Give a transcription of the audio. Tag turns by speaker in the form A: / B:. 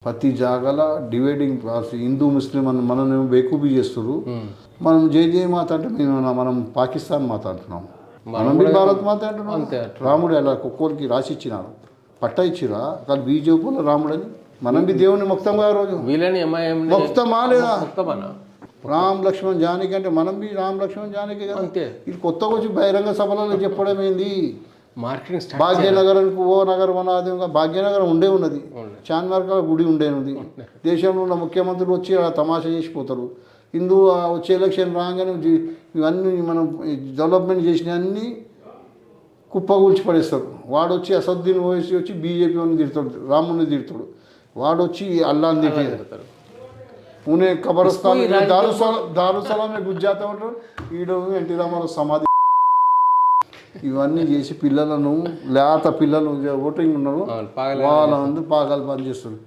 A: ప్రతి జాగాల డివైడింగ్ హిందూ ముస్లిం అని మనం బేకూబీ చేస్తారు. మనం జై మాత అంటే మనం పాకిస్తాన్ మాత అంటున్నాం, మనం భారత్ మాత అంటున్నాం. రాముడు ఎలా ఒక్కొక్కరికి రాసి ఇచ్చినారు, పట్ట ఇచ్చిరా కానీ బీజేపీలో రాముడని. మనం దేవుని మొక్తంగా రోజు మొక్తమా లేదా? రామ్ లక్ష్మణ్ జానకి అంటే మనం రామ్ లక్ష్మణ్ జానకి కదా. ఇది కొత్తగా వచ్చి బహిరంగ సభలలో చెప్పడం ఏంది?
B: మార్కెటింగ్
A: భాగ్యనగరంకు ఓ నగరం అనాదిగా భాగ్యనగరం ఉన్నది, చాన్మార్గాల గుడి ఉంది. దేశంలో ఉన్న ముఖ్యమంత్రులు వచ్చి అలా తమాషా చేసిపోతారు. హిందూ వచ్చే ఎలక్షన్ రాగానే ఇవన్నీ మనం డెవలప్మెంట్ చేసినవన్నీ కుప్పగూల్చి పడేస్తాడు. వాడు వచ్చి అసదుద్దీన్ ఓవైసీ వచ్చి బీజేపీ అని తిడతాడు, రాముని తిడతాడు. వాడు వచ్చి అల్లాని తిడతాడు. పూణే కబరస్థాన్ దారుసలామే గుజ్జాత ఉంటాడు. ఈడు ఎన్టీ రామారావు సమాధి ఇవన్నీ చేసి పిల్లలను లేత పిల్లలు ఓటింగ్ ఉన్నారు వాళ్ళందరూ పాగాలు పనిచేస్తారు.